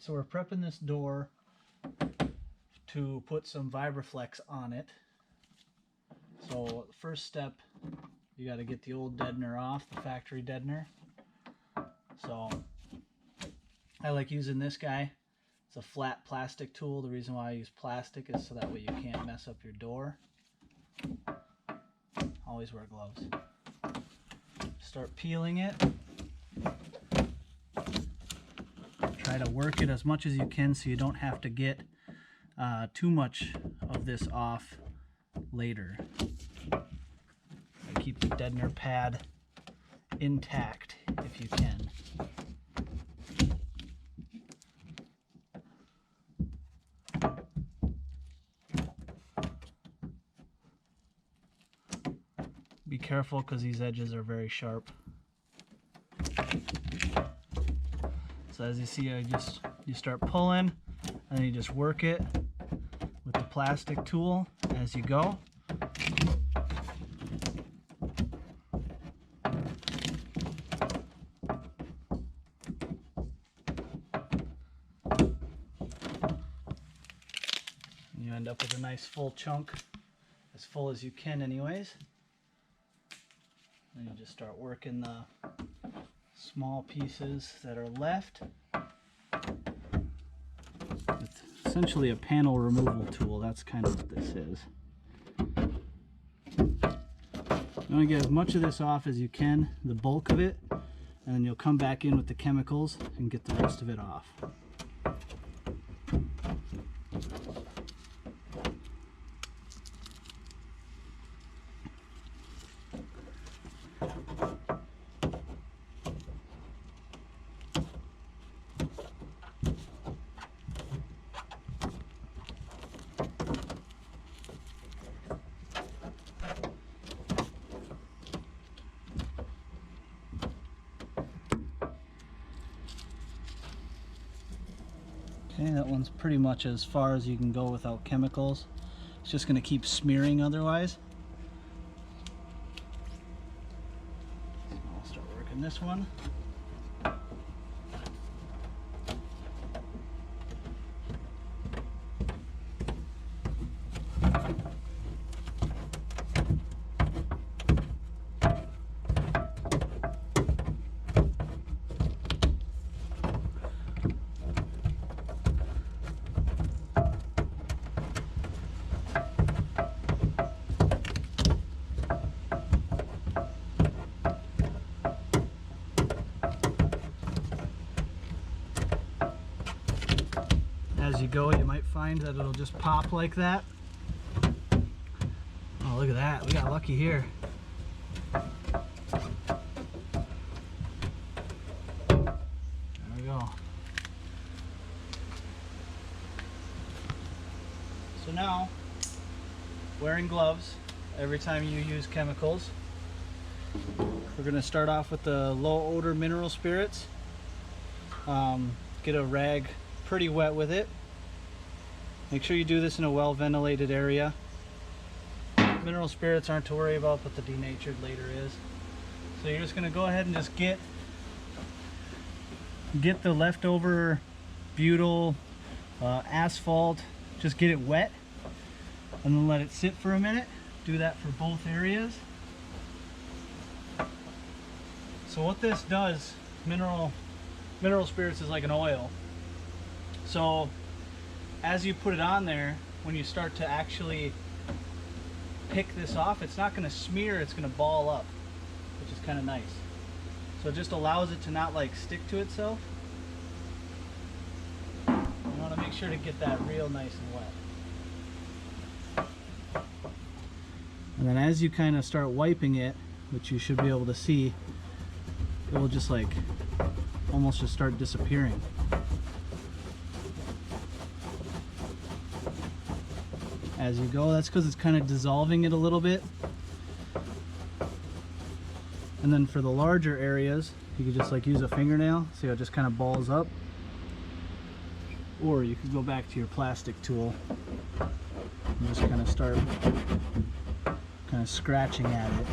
So we're prepping this door to put some Vibraflex on it. So the first step, you got to get the old Deadener off, the factory Deadener. So I like using this guy. It's a flat plastic tool. The reason why I use plastic is so that way you can't mess up your door. Always wear gloves. Start peeling it. Try to work it as much as you can so you don't have to get too much of this off later. Keep the Deadener pad intact if you can. Be careful because these edges are very sharp. So as you see, you start pulling and then you just work it with the plastic tool as you go. And you end up with a nice full chunk, as full as you can anyways. And you just start working the small pieces that are left with essentially a panel removal tool. That's kind of what this is. You want to get as much of this off as you can, the bulk of it, and then you'll come back in with the chemicals and get the rest of it off. Okay, that one's pretty much as far as you can go without chemicals. It's just going to keep smearing otherwise. So I'll start working this one. As you go, you might find that it'll just pop like that. Oh, look at that. We got lucky here. There we go. So now, wearing gloves every time you use chemicals. We're going to start off with the low odor mineral spirits. Get a rag pretty wet with it. Make sure you do this in a well ventilated area. Mineral spirits aren't to worry about, but the denatured later is. So you're just going to go ahead and just get the leftover butyl asphalt, just get it wet and then let it sit for a minute. Do that for both areas. So what this does, mineral spirits is like an oil. So as you put it on there, when you start to actually pick this off, it's not going to smear, it's going to ball up, which is kind of nice. So it just allows it to not like stick to itself. You want to make sure to get that real nice and wet. And then as you kind of start wiping it, which you should be able to see, it will just like almost just start disappearing. As you go, that's because it's kind of dissolving it a little bit. And then for the larger areas, you could just like use a fingernail, see how it just kind of balls up. Or you could go back to your plastic tool and just kind of start kind of scratching at it.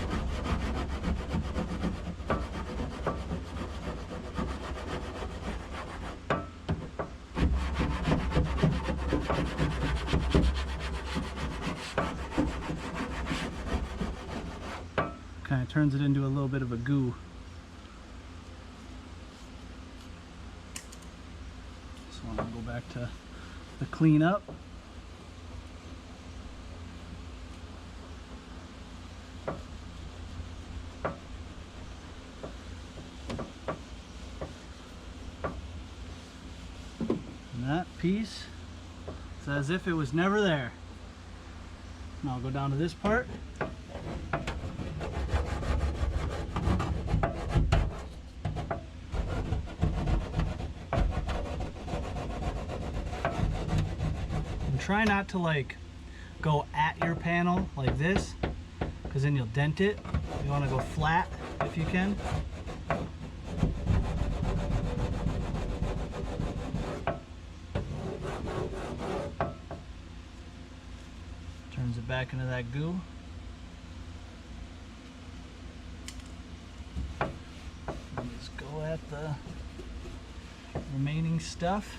turns it into a little bit of a goo. So I'll go back to the cleanup. And that piece, it's as if it was never there. Now I'll go down to this part. And try not to like go at your panel like this, because then you'll dent it. You want to go flat if you can. Turns it back into that goo. And just go at the remaining stuff.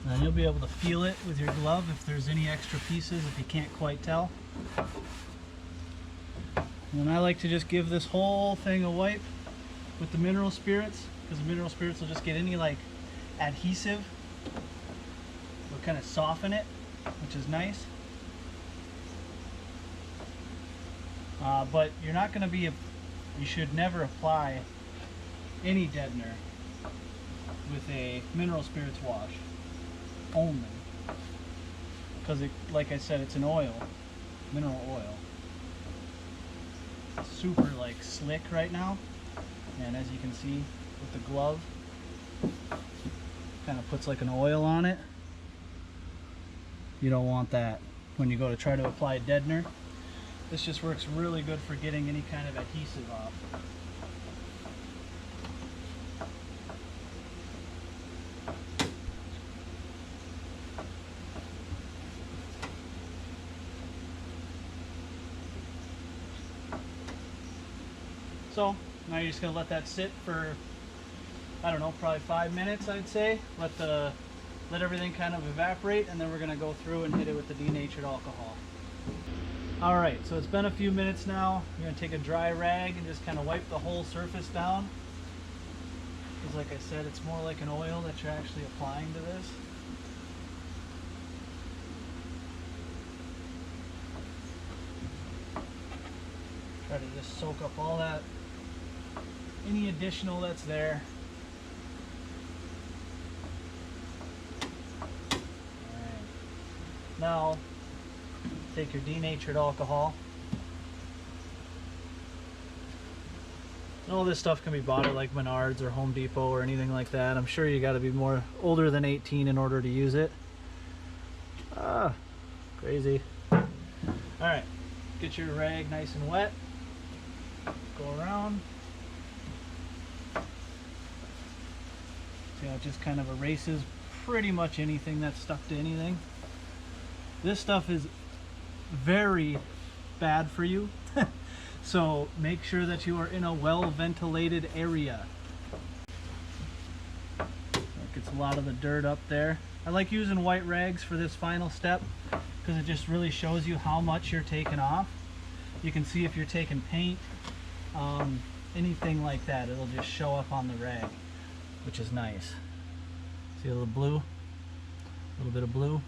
And then you'll be able to feel it with your glove if there's any extra pieces, if you can't quite tell. And I like to just give this whole thing a wipe with the mineral spirits, because the mineral spirits will just get any like adhesive. It'll kind of soften it, which is nice. But you're not going to be, you should never apply any deadener with a mineral spirits wash only. Because like I said, it's an oil, mineral oil. Super like slick right now, and as you can see with the glove, kind of puts like an oil on it. You don't want that when you go to try to apply a deadener. This just works really good for getting any kind of adhesive off. So now you're just going to let that sit for, I don't know, probably 5 minutes, I'd say. Let everything kind of evaporate, and then we're going to go through and hit it with the denatured alcohol. Alright, so it's been a few minutes now. You're going to take a dry rag and just kind of wipe the whole surface down. Because like I said, it's more like an oil that you're actually applying to this. Try to just soak up all that, any additional that's there. Alright. Now, take your denatured alcohol. And all this stuff can be bought at like Menards or Home Depot or anything like that. I'm sure you got to be more older than 18 in order to use it. Ah, crazy. Alright, get your rag nice and wet. Go around. See how it just kind of erases pretty much anything that's stuck to anything. This stuff is very bad for you. So make sure that you are in a well ventilated area. That gets a lot of the dirt up there. I like using white rags for this final step because it just really shows you how much you're taking off. You can see if you're taking paint, anything like that, it'll just show up on the rag, which is nice. See a little blue? A little bit of blue.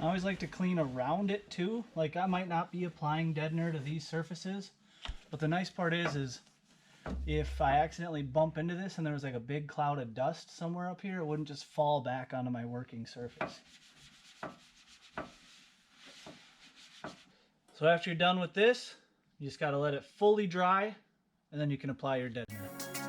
I always like to clean around it too. Like I might not be applying deadener to these surfaces, but the nice part is if I accidentally bump into this and there was like a big cloud of dust somewhere up here, it wouldn't just fall back onto my working surface. So after you're done with this, you just got to let it fully dry and then you can apply your deadener.